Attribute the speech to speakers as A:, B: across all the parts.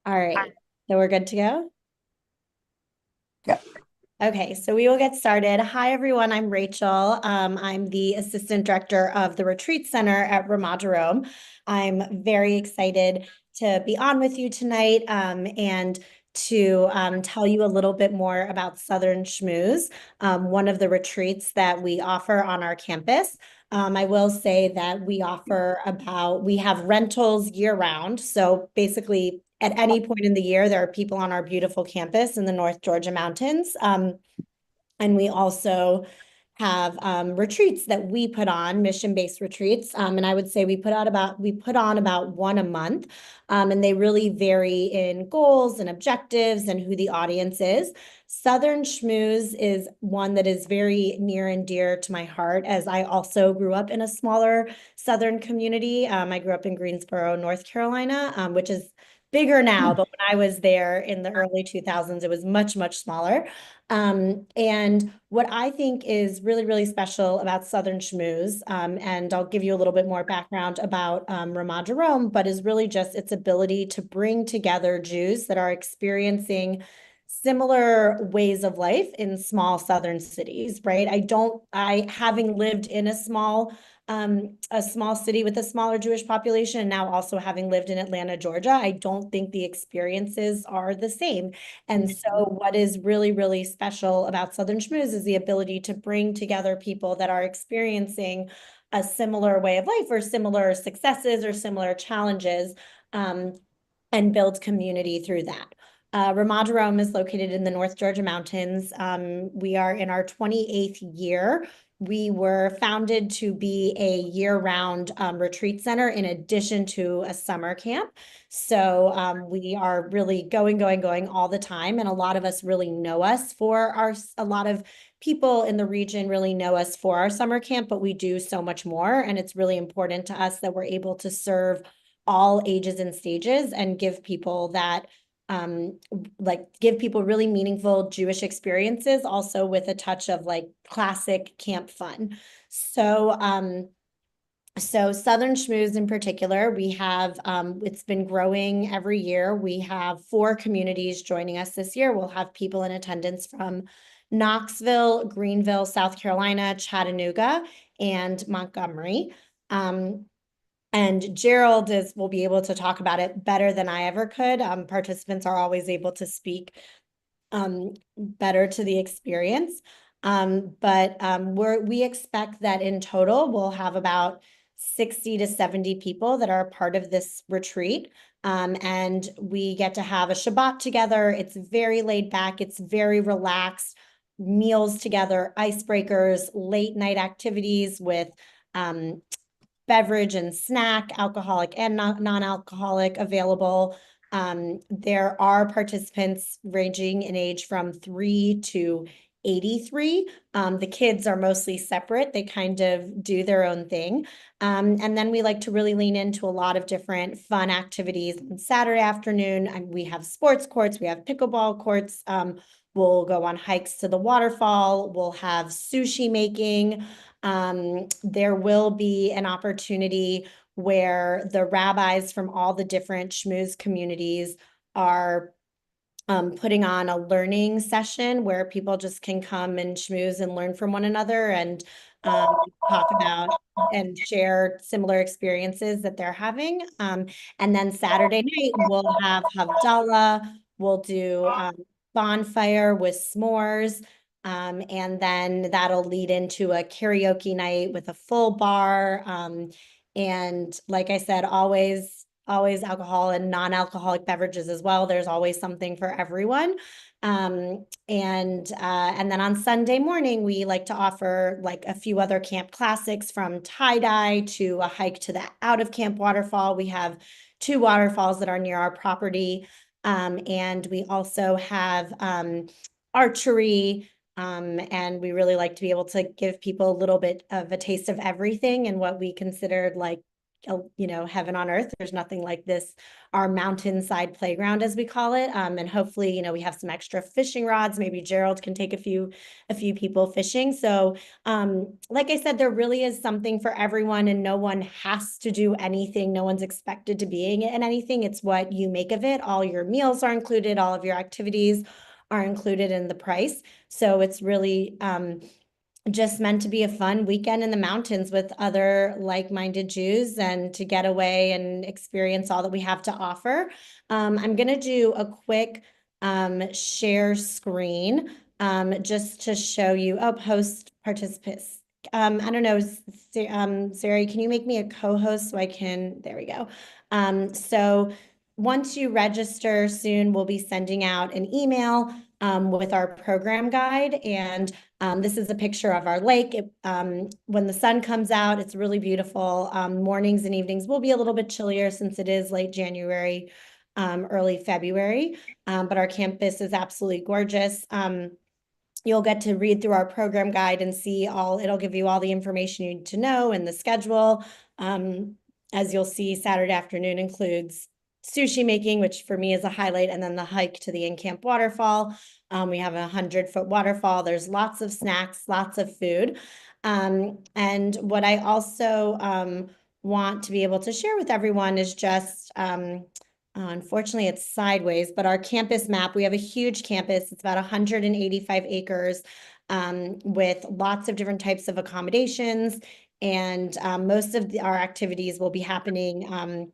A: All right, so we're good to go?
B: Yeah.
A: Okay, so we will get started. Hi, everyone. I'm Rachel. I'm the Assistant Director of the Retreat Center at Ramat Jerome. I'm very excited to be on with you tonight and to tell you a little bit more about Southern Schmooze, one of the retreats that we offer on our campus. I will say that we have rentals year round. So basically, at any point in the year, there are people on our beautiful campus in the North Georgia mountains. And we also have retreats that we put on, mission-based retreats. And I would say we put on about one a month. And they really vary in goals and objectives and who the audience is. Southern Schmooze is one that is very near and dear to my heart, as I also grew up in a smaller Southern community. I grew up in Greensboro, North Carolina, which is bigger now, but when I was there in the early 2000s, it was much, much smaller. And what I think is really, really special about Southern Schmooze, and I'll give you a little bit more background about Ramat Jerome, but is really just its ability to bring together Jews that are experiencing similar ways of life in small Southern cities, right? Having lived in a small city with a smaller Jewish population, and now also having lived in Atlanta, Georgia, I don't think the experiences are the same. And so what is really, really special about Southern Schmooze is the ability to bring together people that are experiencing a similar way of life or similar successes or similar challenges, um, and build community through that. Ramat Jerome is located in the North Georgia mountains. We are in our 28th year. We were founded to be a year-round retreat center in addition to a summer camp. So we are really going all the time. And a lot of us really know us a lot of people in the region really know us for our summer camp, but we do so much more. And it's really important to us that we're able to serve all ages and stages and give people um give people really meaningful Jewish experiences, also with a touch of like classic camp fun. So Southern Schmooze in particular, we have it's been growing every year. We have 4 communities joining us this year. We'll have people in attendance from Knoxville, Greenville, South Carolina, Chattanooga, and Montgomery. Um, and Gerald will be able to talk about it better than I ever could. Participants are always able to speak better to the experience. But we expect that in total, we'll have about 60 to 70 people that are a part of this retreat. And we get to have a Shabbat together. It's very laid back. It's very relaxed. Meals together, icebreakers, late night activities with beverage and snack, alcoholic and non-alcoholic available. There are participants ranging in age from 3 to 83. The kids are mostly separate. They kind of do their own thing. And then we like to really lean into a lot of different fun activities on Saturday afternoon. And we have sports courts, we have pickleball courts. We'll go on hikes to the waterfall. We'll have sushi making. There will be an opportunity where the rabbis from all the different schmooze communities are putting on a learning session where people just can come and schmooze and learn from one another and talk about and share similar experiences that they're having. And then Saturday night, we'll have Havdalah, we'll do bonfire with s'mores. And then that'll lead into a karaoke night with a full bar. And like I said, always alcohol and non-alcoholic beverages as well. There's always something for everyone. And then on Sunday morning, we like to offer like a few other camp classics, from tie-dye to a hike to the out of camp waterfall. We have 2 waterfalls that are near our property. And we also have archery. And we really like to be able to give people a little bit of a taste of everything and what we considered like heaven on earth. There's nothing like this, our mountainside playground, as we call it. And hopefully, we have some extra fishing rods. Maybe Gerald can take a few people fishing. So, like I said, there really is something for everyone, and no one has to do anything. No one's expected to be in anything. It's what you make of it. All your meals are included. All of your activities are included in the price. So it's really, just meant to be a fun weekend in the mountains with other like-minded Jews and to get away and experience all that we have to offer. I'm going to do a quick share screen just to show you, host participants. I don't know, Sari, can you make me a co-host so I can, there we go. So once you register soon, we'll be sending out an email with our program guide, and this is a picture of our lake. When the sun comes out, it's really beautiful. Mornings and evenings will be a little bit chillier since it is late January, early February, but our campus is absolutely gorgeous. You'll get to read through our program guide and see it'll give you all the information you need to know and the schedule. As you'll see, Saturday afternoon includes sushi making, which for me is a highlight, and then the hike to the in-camp waterfall. We have a 100-foot waterfall. There's lots of snacks, lots of food. And what I also want to be able to share with everyone is just, unfortunately, it's sideways, but our campus map, we have a huge campus. It's about 185 acres with lots of different types of accommodations. And most of our activities will be happening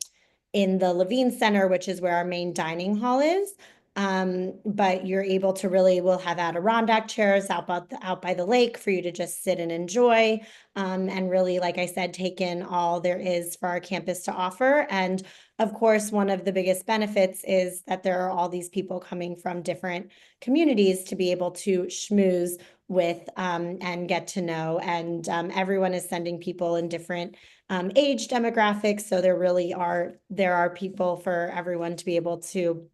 A: in the Levine Center, which is where our main dining hall is. But you're able to we'll have Adirondack chairs out by the lake for you to just sit and enjoy. And really, like I said, take in all there is for our campus to offer. And of course, one of the biggest benefits is that there are all these people coming from different communities to be able to schmooze with and get to know. And everyone is sending people in different age demographics. So there are people for everyone to be able to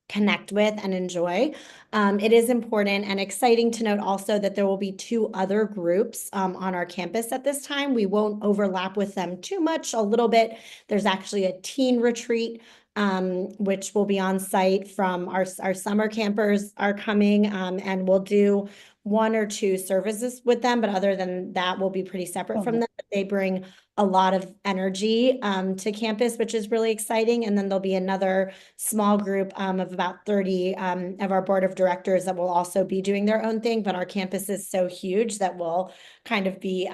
A: connect with and enjoy. It is important and exciting to note also that there will be 2 other groups on our campus at this time. We won't overlap with them too much, a little bit. There's actually a teen retreat, which will be on site from our summer campers are coming, and we'll do 1 or 2 services with them. But other than that, we'll be pretty separate from them. They bring a lot of energy to campus, which is really exciting. And then there'll be another small group of about 30 of our board of directors that will also be doing their own thing. But our campus is so huge that we'll kind of be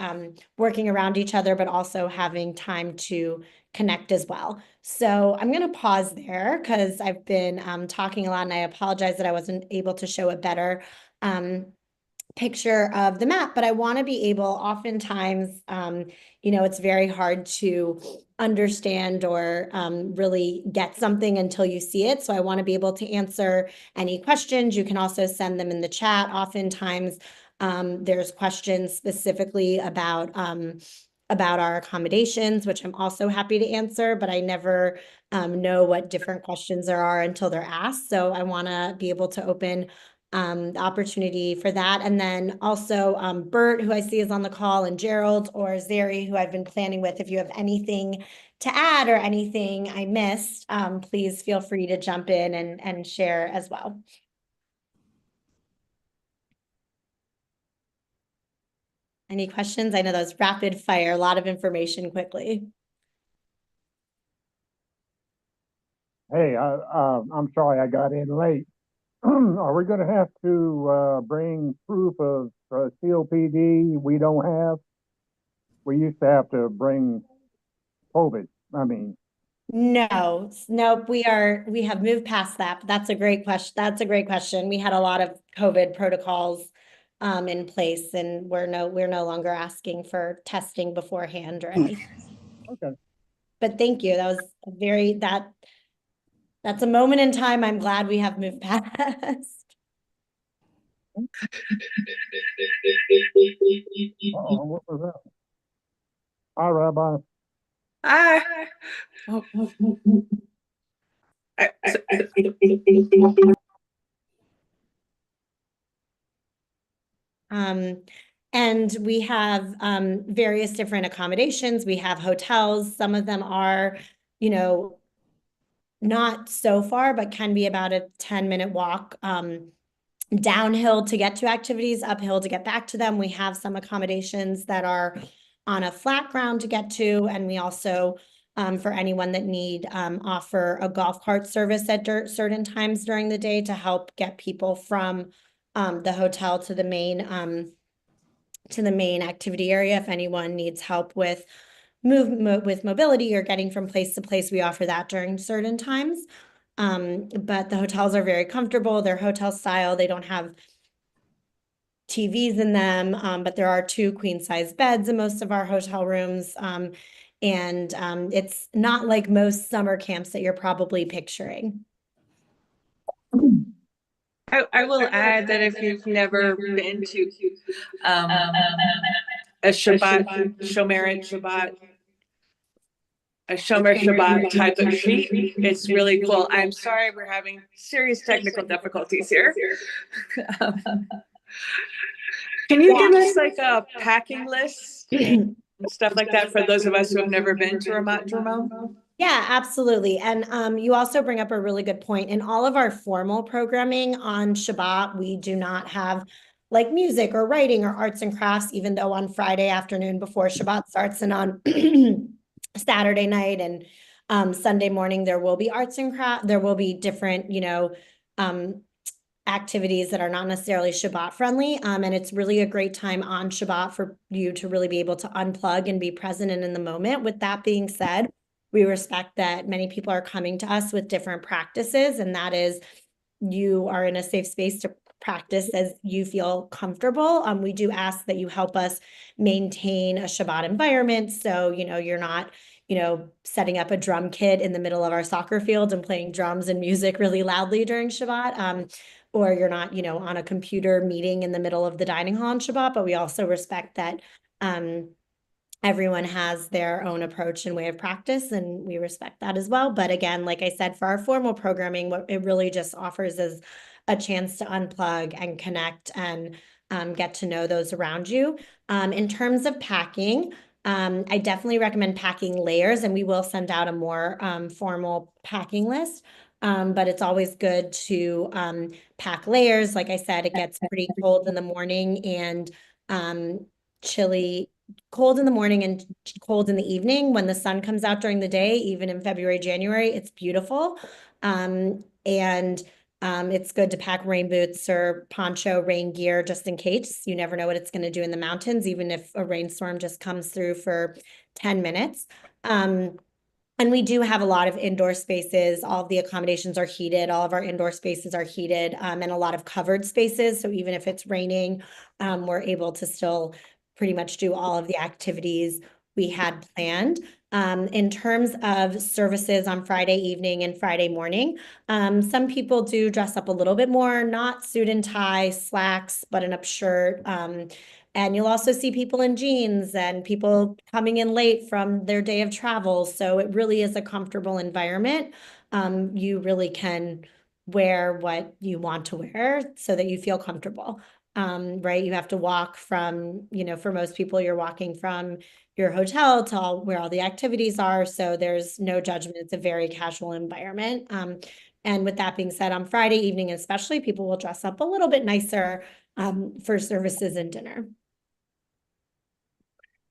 A: working around each other, but also having time to connect as well. So I'm going to pause there because I've been talking a lot, and I apologize that I wasn't able to show a better picture of the map, but I want to be able, oftentimes, it's very hard to understand or really get something until you see it. So I want to be able to answer any questions. You can also send them in the chat. Oftentimes, there's questions specifically about our accommodations, which I'm also happy to answer, but I never know what different questions there are until they're asked. So I want to be able to open the opportunity for that. And then also Bert, who I see is on the call, and Gerald or Zeri, who I've been planning with. If you have anything to add or anything I missed, please feel free to jump in and share as well. Any questions? I know that was rapid fire, a lot of information quickly.
C: Hey, I'm sorry I got in late. Are we going to have to bring proof of COPD we don't have? We used to have to bring COVID.
A: No, nope. We have moved past that, but that's a great question. We had a lot of COVID protocols in place, and we're no longer asking for testing beforehand or anything.
C: Okay.
A: But thank you. That was that's a moment in time I'm glad we have moved past.
C: What was that? Hi, Rabbi.
B: Hi.
A: And we have various different accommodations. We have hotels. Some of them are, you know, not so far, but can be about a 10-minute walk downhill to get to activities, uphill to get back to them. We have some accommodations that are on a flat ground to get to. And we also, for anyone that need, offer a golf cart service at certain times during the day to help get people from the hotel to the main activity area. If anyone needs help with with mobility or getting from place to place, we offer that during certain times. But the hotels are very comfortable. They're hotel style. They don't have TVs in them, but there are 2 queen size beds in most of our hotel rooms. It's not like most summer camps that you're probably picturing.
D: I will add that if you've never been to a Shabbat, Shomeret Shabbat, a Shomer Shabbat type of sheet, it's really cool. I'm sorry, we're having serious technical difficulties here. Can you give us like a packing list and stuff like that for those of us who have never been to Ramat Ramon?
A: Yeah, absolutely. And you also bring up a really good point. In all of our formal programming on Shabbat, we do not have like music or writing or arts and crafts, even though on Friday afternoon before Shabbat starts and on Saturday night and Sunday morning, there will be arts and crafts. There will be different, activities that are not necessarily Shabbat friendly. And it's really a great time on Shabbat for you to really be able to unplug and be present and in the moment. With that being said, we respect that many people are coming to us with different practices, and that is you are in a safe space to practice as you feel comfortable. We do ask that you help us maintain a Shabbat environment. So, you're not, setting up a drum kit in the middle of our soccer field and playing drums and music really loudly during Shabbat. Or you're not, on a computer meeting in the middle of the dining hall on Shabbat, but we also respect that everyone has their own approach and way of practice, and we respect that as well. But again, like I said, for our formal programming, what it really just offers is a chance to unplug and connect and get to know those around you. In terms of packing, I definitely recommend packing layers, and we will send out a more formal packing list. But it's always good to pack layers. Like I said, it gets pretty cold in the morning and cold in the morning and cold in the evening. When the sun comes out during the day, even in February, January, it's beautiful. It's good to pack rain boots or poncho, rain gear, just in case. You never know what it's going to do in the mountains, even if a rainstorm just comes through for 10 minutes. And we do have a lot of indoor spaces. All of the accommodations are heated. All of our indoor spaces are heated, and a lot of covered spaces. So even if it's raining, we're able to still pretty much do all of the activities we had planned. In terms of services on Friday evening and Friday morning, some people do dress up a little bit more, not suit and tie, slacks, button-up shirt. And you'll also see people in jeans and people coming in late from their day of travel. So it really is a comfortable environment. You really can wear what you want to wear so that you feel comfortable. Right? You have to walk from, for most people, you're walking from your hotel to where all the activities are. So there's no judgment. It's a very casual environment. And with that being said, on Friday evening, especially, people will dress up a little bit nicer for services and dinner.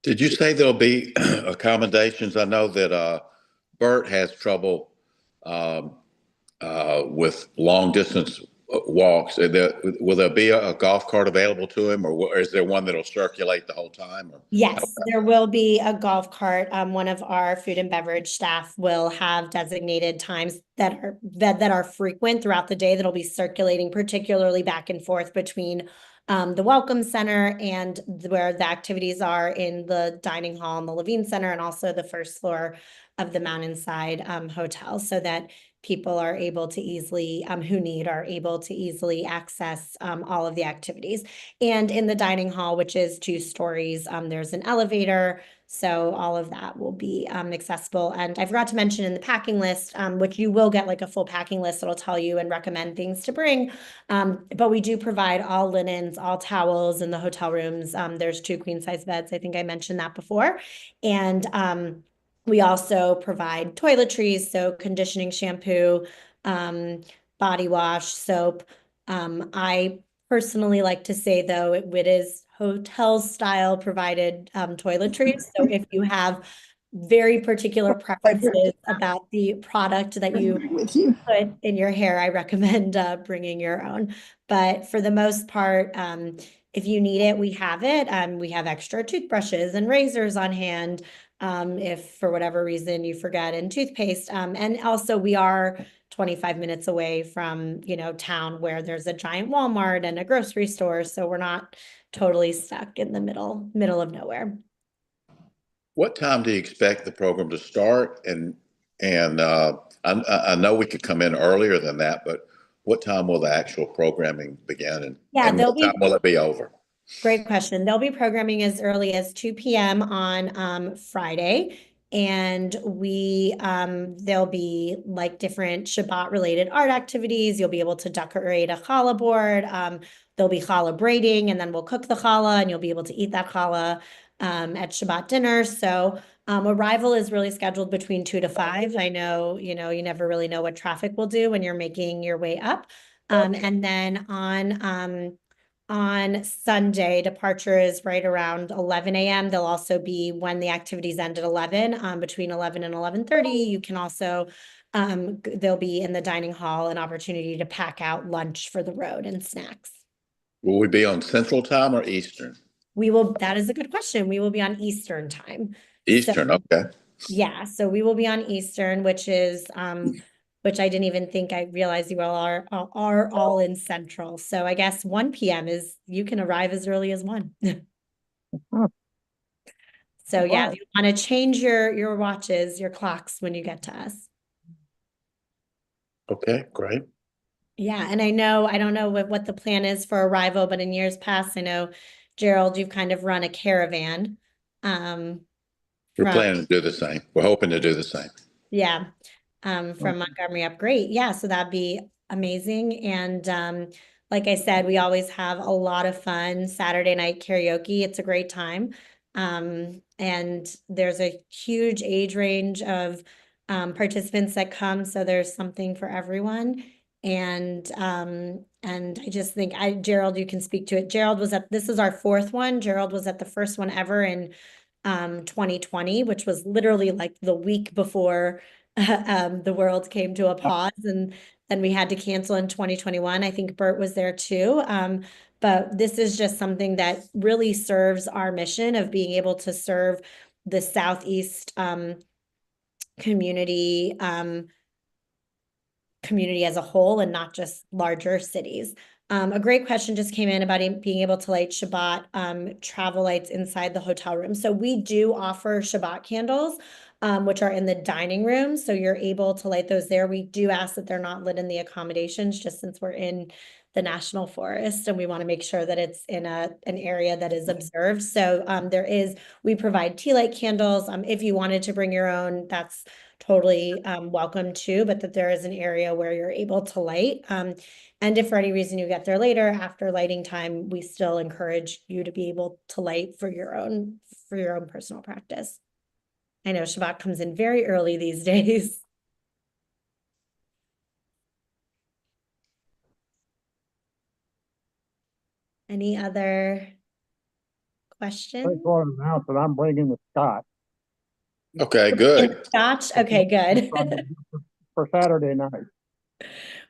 E: Did you say there'll be accommodations? I know that Bert has trouble with long distance walks. Will there be a golf cart available to him, or is there one that'll circulate the whole time?
A: Yes, there will be a golf cart. One of our food and beverage staff will have designated times that are frequent throughout the day that'll be circulating, particularly back and forth between the Welcome Center and where the activities are in the dining hall and the Levine Center, and also the first floor of the Mountainside Hotel, so that people are able to easily, are able to easily access all of the activities. And in the dining hall, which is 2 stories, there's an elevator So all of that will be accessible. And I forgot to mention in the packing list, which you will get like a full packing list that'll tell you and recommend things to bring. But we do provide all linens, all towels in the hotel rooms. There's 2 queen size beds. I think I mentioned that before. And we also provide toiletries, so conditioning shampoo, body wash, soap. I personally like to say, though, it is hotel style provided toiletries. So if you have very particular preferences about the product that you
B: with you.
A: put in your hair, I recommend bringing your own. But for the most part, if you need it, we have it. We have extra toothbrushes and razors on hand if for whatever reason you forget, and toothpaste. And also we are 25 minutes away from, town where there's a giant Walmart and a grocery store. So we're not totally stuck in the middle of nowhere.
E: What time do you expect the program to start? And I know we could come in earlier than that, but what time will the actual programming begin,
A: Yeah,
E: and what time will it be over?
A: Great question. They'll be programming as early as 2 p.m. on Friday. And there'll be like different Shabbat related art activities. You'll be able to decorate a challah board. There'll be challah braiding, and then we'll cook the challah and you'll be able to eat that challah at Shabbat dinner. So arrival is really scheduled between 2 to 5. I know, you never really know what traffic will do when you're making your way up. And then on Sunday, departure is right around 11 a.m. There'll also be, when the activities end at 11, between 11 and 11:30, you can also, there'll be in the dining hall an opportunity to pack out lunch for the road and snacks.
E: Will we be on Central Time or Eastern?
A: That is a good question. We will be on Eastern time.
E: Eastern, okay.
A: Yeah, so we will be on Eastern, which I didn't even think I realized you all are all in Central. So I guess 1 p.m. you can arrive as early as 1. So yeah, if you want to change your watches, your clocks when you get to us.
E: Okay, great.
A: Yeah, and I don't know what the plan is for arrival, but in years past, I know, Gerald, you've kind of run a caravan.
E: We're planning to do the same. We're hoping to do the same.
A: Yeah, from Montgomery up. Great. Yeah, so that'd be amazing. And like I said, we always have a lot of fun. Saturday night karaoke, it's a great time. And there's a huge age range of participants that come, so there's something for everyone. And I just think Gerald, you can speak to it. This is our 4th one. Gerald was at the first one ever in 2020, which was literally like the week before the world came to a pause, and then we had to cancel in 2021. I think Bert was there too. But this is just something that really serves our mission of being able to serve the Southeast community as a whole and not just larger cities. A great question just came in about being able to light Shabbat travel lights inside the hotel room. So we do offer Shabbat candles, which are in the dining room. So you're able to light those there. We do ask that they're not lit in the accommodations, just since we're in the national forest and we want to make sure that it's in an area that is observed. So we provide tea light candles. If you wanted to bring your own, that's totally welcome too, but that there is an area where you're able to light. And if for any reason you get there later after lighting time, we still encourage you to be able to light for your own personal practice. I know Shabbat comes in very early these days. Any other questions?
C: I just want to announce that I'm bringing the scotch
E: Okay, good.
A: Scotch? Okay, good.
C: for Saturday night.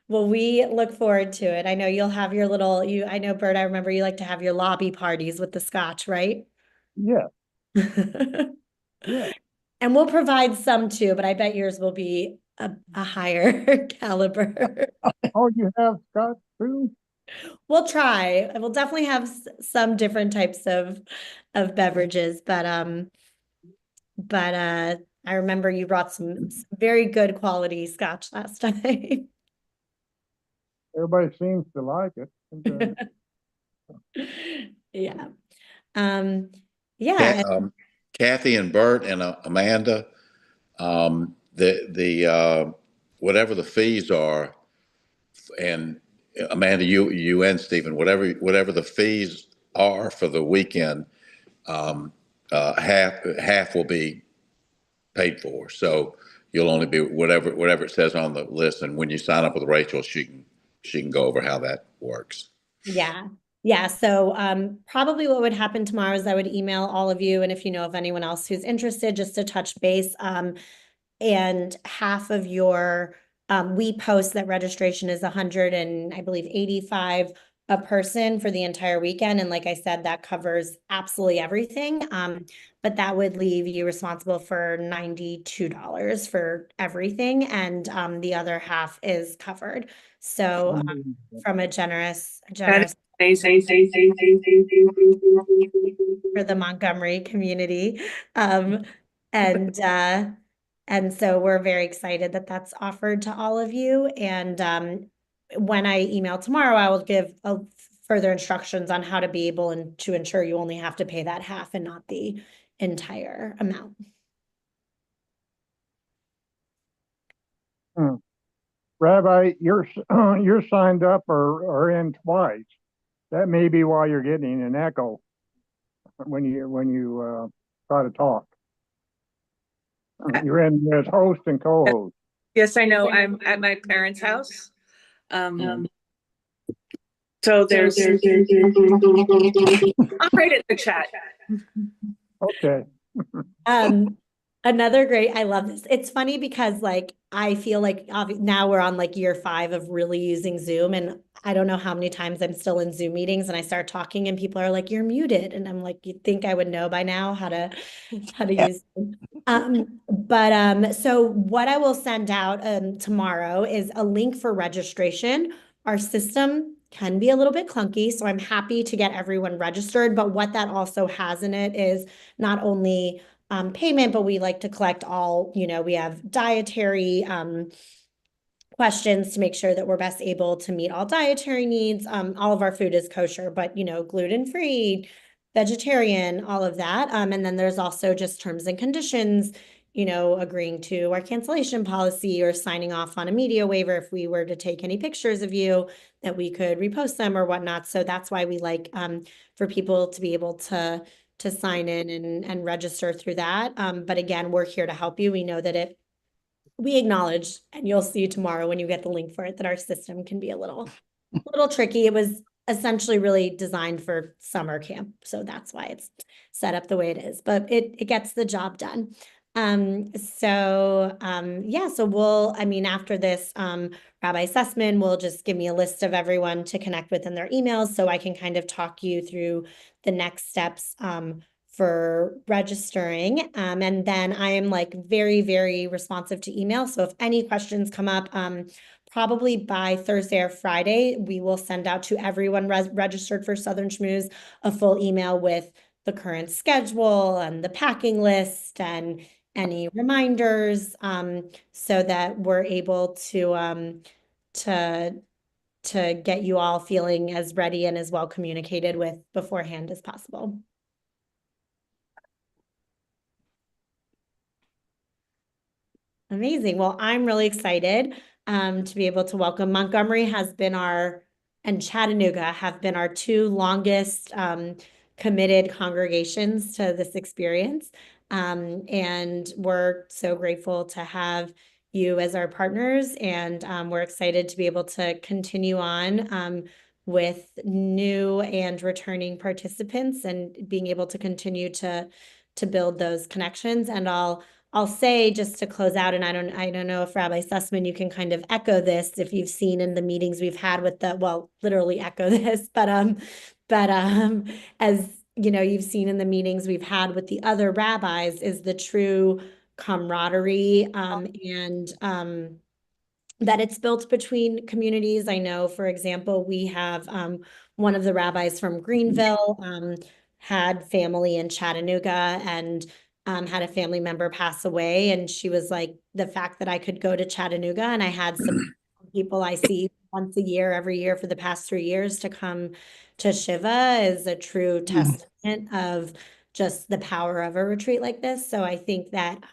A: Well, we look forward to it. I know you'll have your I know, Bert, I remember you like to have your lobby parties with the scotch, right?
C: Yeah, yeah.
A: And we'll provide some too, but I bet yours will be a higher caliber.
C: Oh, you have scotch too?
A: We'll try. We'll definitely have some different types of beverages, but I remember you brought some very good quality scotch last time.
C: Everybody seems to like it. And,
A: Yeah. Yeah.
E: Kathy and Bert and Amanda, whatever the fees are, and Amanda, you and Stephen, whatever the fees are for the weekend, half will be paid for. So you'll only be whatever it says on the list. And when you sign up with Rachel, she can go over how that works.
A: Yeah. Yeah. So probably what would happen tomorrow is I would email all of you. And if you know of anyone else who's interested, just to touch base. And half of your, we post that registration is 100 and I believe 85 a person for the entire weekend. And like I said, that covers absolutely everything. But that would leave you responsible for $92 for everything. And the other half is covered. So from a generous
D: That is amazing.
A: for the Montgomery community. And so we're very excited that that's offered to all of you. And when I email tomorrow, I will give further instructions on how to be able and to ensure you only have to pay that half and not the entire amount.
C: Rabbi, you're signed up or in twice. That may be why you're getting an echo when you try to talk. You're in as host and co-host.
D: Yes, I know. I'm at my parents' house. So there's, I'll write it in the chat.
C: Okay.
A: Another great, I love this. It's funny because like, I feel like now we're on like year 5 of really using Zoom, and I don't know how many times I'm still in Zoom meetings and I start talking and people are like, you're muted. And I'm like, you'd think I would know by now how to use Zoom. So what I will send out tomorrow is a link for registration. Our system can be a little bit clunky, so I'm happy to get everyone registered. But what that also has in it is not only payment, but we like to collect all, we have dietary questions to make sure that we're best able to meet all dietary needs. All of our food is kosher, but gluten-free, vegetarian, all of that. And then there's also just terms and conditions, agreeing to our cancellation policy or signing off on a media waiver if we were to take any pictures of you, that we could repost them or whatnot. So that's why we like for people to be able to sign in and register through that. But again, we're here to help you. We know that we acknowledge, and you'll see tomorrow when you get the link for it, that our system can be a little tricky. It was essentially really designed for summer camp. So that's why it's set up the way it is, but it gets the job done. So after this, Rabbi Sussman will just give me a list of everyone to connect with in their emails so I can kind of talk you through the next steps for registering. And then I am like very, very responsive to email. So if any questions come up, probably by Thursday or Friday, we will send out to everyone registered for Southern Schmooze a full email with the current schedule and the packing list and any reminders, so that we're able to get you all feeling as ready and as well communicated with beforehand as possible. Amazing. Well, I'm really excited to be able to welcome. Montgomery and Chattanooga have been our 2 longest committed congregations to this experience. And we're so grateful to have you as our partners, and we're excited to be able to continue on with new and returning participants and being able to continue to build those connections. And I'll say, just to close out, and I don't know if Rabbi Sussman, you can kind of echo this if you've seen in the meetings we've had with literally echo this, but as you've seen in the meetings we've had with the other rabbis, is the true camaraderie and that it's built between communities. I know, for example, we have one of the rabbis from Greenville had family in Chattanooga and had a family member pass away. And she was like, the fact that I could go to Chattanooga and I had some people I see once a year, every year for the past 3 years to come to Shiva is a true testament of just the power of a retreat like this. So I think that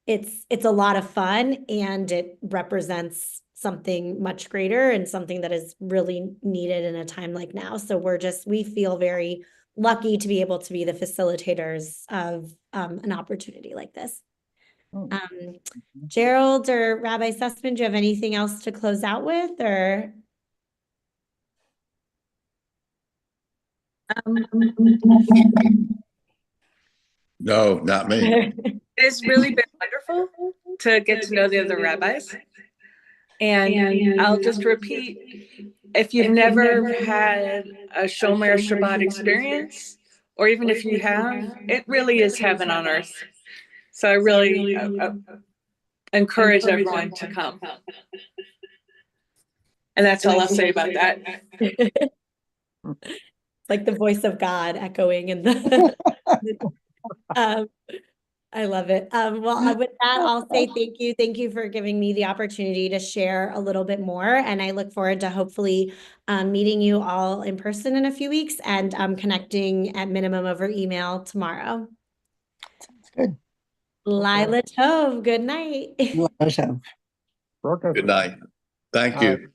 A: it's a lot of fun, and it represents something much greater and something that is really needed in a time like now. So we feel very lucky to be able to be the facilitators of an opportunity like this.
C: Oh.
A: Gerald or Rabbi Sussman, do you have anything else to close out with, or?
E: No, not me.
D: It's really been wonderful to get to know the other rabbis. And I'll just repeat, if you've never had a Shomer Shabbat experience, or even if you have, it really is heaven on earth. So I really encourage everyone to come. And that's all I'll say about that.
A: It's like the voice of God echoing in the I love it. Well, with that, I'll say thank you. Thank you for giving me the opportunity to share a little bit more. And I look forward to hopefully meeting you all in person in a few weeks, and connecting at minimum over email tomorrow.
B: Sounds good.
A: Lila Tov, good night.
B: Lila Tov.
C: Broke us.
E: Good night. Thank you.